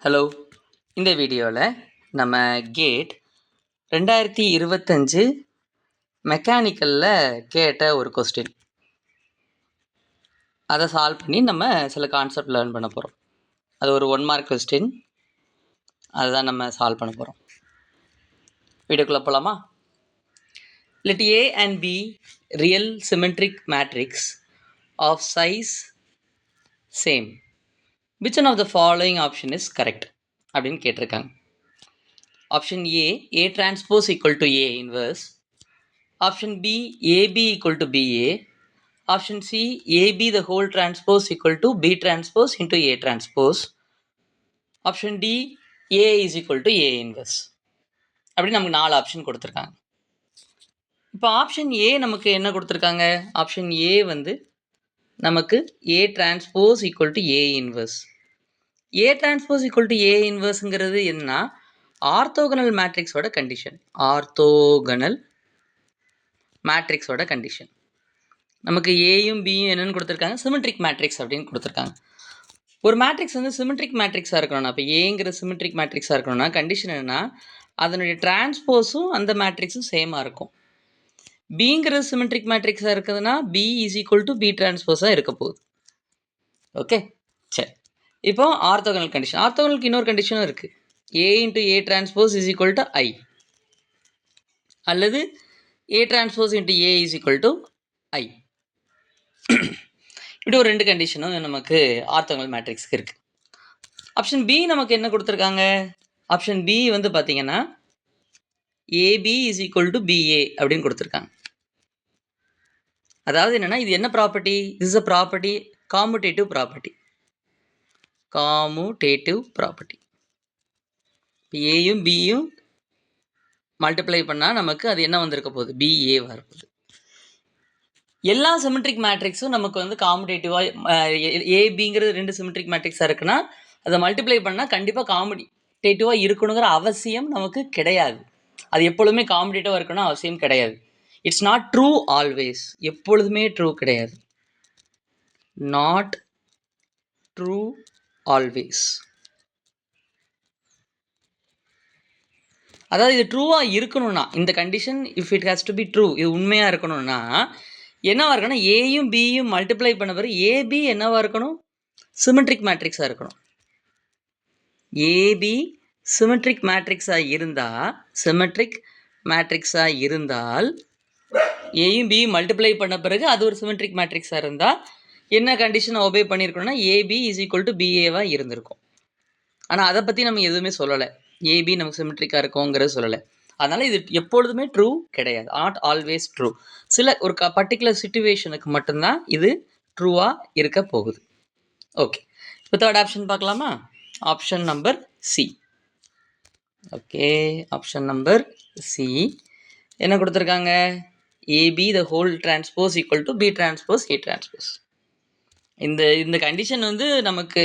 Hello, இந்த வீடியோவில் நம்ம கேட் 2025 மெக்கானிக்கலில் கேட்ட ஒரு கொஸ்டின், அதை சால்வ் பண்ணி நம்ம சில கான்செப்ட் லேர்ன் பண்ண போகிறோம். அது ஒரு 1 மார்க் கொஸ்டின், அதுதான் நம்ம சால்வ் பண்ண போகிறோம். வீடியோக்குள்ளே போகலாமா? Let A and B real symmetric matrix of size same. Which one of the following option is correct? அப்படின்னு கேட்டிருக்காங்க. Option A transpose equal to A inverse. Option B, AB equal to BA. Option C, AB the whole transpose equal to B transpose into A transpose. Option D, A is equal to A inverse. அப்படி நமக்கு 4 option கொடுத்துருக்காங்க. இப்போ option A நமக்கு என்ன கொடுத்துருக்காங்க? Option A வந்து நமக்கு A transpose equal to A inverse. A transpose equal to A inverseங்கிறது என்ன? ஆர்த்தோகனல் மேட்ரிக்ஸோட கண்டிஷன். ஆர்த்தோகனல் மேட்ரிக்ஸோட கண்டிஷன். நமக்கு ஏயும் பியும் என்னென்னு கொடுத்துருக்காங்க? சிமெட்ரிக் மேட்ரிக்ஸ் அப்படின்னு கொடுத்துருக்காங்க. ஒரு மேட்ரிக்ஸ் வந்து சிமெட்ரிக் மேட்ரிக்ஸாக இருக்கணும்னா, இப்போ ஏங்கிற சிமெட்ரிக் மேட்ரிக்ஸாக இருக்கணும்னா கண்டிஷன் என்னென்னா அதனுடைய டிரான்ஸ்போஸும் அந்த மேட்ரிக்ஸும் சேமாக இருக்கும். பிங்கிற சிமெட்ரிக் மேட்ரிக்ஸாக இருக்குதுன்னா B is equal to B டிரான்ஸ்போஸாக இருக்க போகுது. ஓகே, சரி. இப்போ ஆர்த்தோகனல் கண்டிஷன். ஆர்த்தோகனலுக்கு இன்னொரு கண்டிஷனும் இருக்குது. A into A transpose is equal to I, அல்லது A transpose into A is equal to I. இப்படி ஒரு 2 கண்டிஷனும் நமக்கு ஆர்த்தோகனல் மேட்ரிக்ஸ்க்கு இருக்குது. ஆப்ஷன் பி நமக்கு என்ன கொடுத்துருக்காங்க? ஆப்ஷன் பி வந்து பார்த்தீங்கன்னா AB is equal to BA அப்படின்னு கொடுத்துருக்காங்க. அதாவது என்னென்னா இது என்ன property? This is a property, commutative property. Commutative property. ஏயும் பியும் மல்டிப்ளை பண்ணால் நமக்கு அது என்ன வந்திருக்க போகுது? பிஏ வரப்போகுது. எல்லா சிமெட்ரிக் மேட்ரிக்ஸும் நமக்கு வந்து காமுடேட்டிவாக ஏபிங்கிறது 2 சிமெட்ரிக் மேட்ரிக்ஸாக இருக்குன்னா அதை மல்டிப்ளை பண்ணால் கண்டிப்பாக காமுடேட்டிவாக இருக்கணுங்கிற அவசியம் நமக்கு கிடையாது. அது எப்பொழுதுமே காமுடேட்டிவாக இருக்கணும் அவசியம் கிடையாது. It's not true always. எப்பொழுதுமே ட்ரூ கிடையாது. Not true always. அதாவது இது ட்ரூவாக இருக்கணும்னா, இந்த condition if it has to be true, இது உண்மையாக இருக்கணும்னா என்னவாக இருக்கணும்? ஏயும் பியும் மல்டிப்ளை பண்ண பிறகு ஏபி என்னவாக இருக்கணும்? சிமெட்ரிக் மேட்ரிக்ஸாக இருக்கணும். ஏபி சிமெட்ரிக் மேட்ரிக்ஸாக இருந்தால் ஏயும் பியும் மல்டிப்ளை பண்ண பிறகு அது ஒரு சிமெட்ரிக் மேட்ரிக்ஸாக இருந்தால் என்ன கண்டிஷனை ஒபே பண்ணியிருக்கணும்னா ஏபி இஸ் ஈக்குவல் டு பிஏவாக இருந்திருக்கும். ஆனால் அதை பற்றி நம்ம எதுவுமே சொல்லலை. ஏபி நமக்கு சிமெட்ரிக்காக இருக்குங்கிறது சொல்லலை. அதனால் இது எப்பொழுதுமே ட்ரூ கிடையாது. Not always true. சில ஒரு பர்டிகுலர் சிச்சுவேஷனுக்கு மட்டும்தான் இது ட்ரூவாக இருக்க போகுது. ஓகே, இப்போ தேர்ட் ஆப்ஷன் பார்க்கலாமா? Option number C. Okay, option number C என்ன கொடுத்துருக்காங்க? AB the whole transpose equal to B transpose A transpose. இந்த கண்டிஷன் வந்து நமக்கு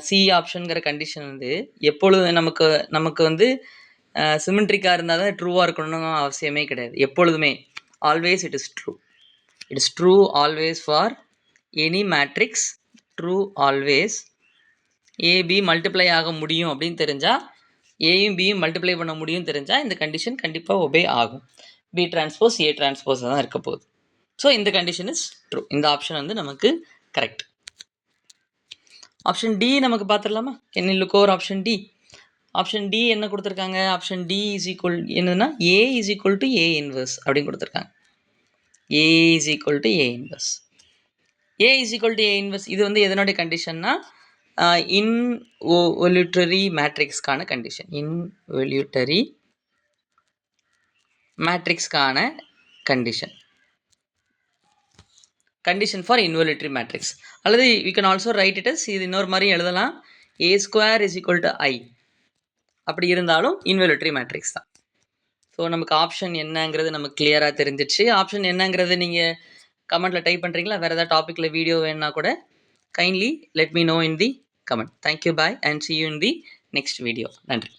சி ஆப்ஷனுங்கிற கண்டிஷன் வந்து எப்பொழுது நமக்கு வந்து சிமெட்ரிக்காக இருந்தால் தான் ட்ரூவாக இருக்கணும்னு அவசியமே கிடையாது. எப்பொழுதுமே always it is true. It is true always for any matrix. True always. AB multiply ஆக முடியும் அப்படின்னு தெரிஞ்சால், ஏயும் பியும் மல்டிப்ளை பண்ண முடியும் தெரிஞ்சால் இந்த கண்டிஷன் கண்டிப்பாக ஒபே ஆகும். பி டிரான்ஸ்போஸ் ஏ டிரான்ஸ்போஸ் தான் இருக்க போகுது. ஸோ இந்த கண்டிஷன் இஸ் ட்ரூ. இந்த ஆப்ஷன் வந்து நமக்கு கரெக்ட். ஆப்ஷன் டி நமக்கு பார்த்துடலாமா? என்ன look over option D. Option D என்ன கொடுத்துருக்காங்க? ஆப்ஷன் டி இஸ் ஈக்குவல் என்னன்னா A is equal to A inverse அப்படின்னு கொடுத்துருக்காங்க. A is equal to A inverse. A is equal to A inverse இது வந்து எதனுடைய கண்டிஷன்னா இன்வொல்யூட்டரி மேட்ரிக்ஸ்க்கான கண்டிஷன். இன்வொல்யூட்டரி மேட்ரிக்ஸ்க்கான condition. Condition for involutory matrix. அல்லது we can also write it as, இது இன்னொரு மாதிரி எழுதலாம், ஏ ஸ்கொயர் இஸ் ஈக்குவல் டு ஐ. அப்படி இருந்தாலும் இன்வொல்யூட்டரி மேட்ரிக்ஸ் தான். ஸோ நமக்கு ஆப்ஷன் என்னங்கிறது நமக்கு கிளியராக தெரிஞ்சிடுச்சு. ஆப்ஷன் என்னங்கிறது நீங்கள் கமெண்ட்டில் டைப் பண்ணுறீங்களா? வேறு ஏதாவது டாப்பிக்கில் வீடியோ வேணுன்னா கூட kindly let me know in the comment. Thank you, bye, and see you in the next video. நன்றி.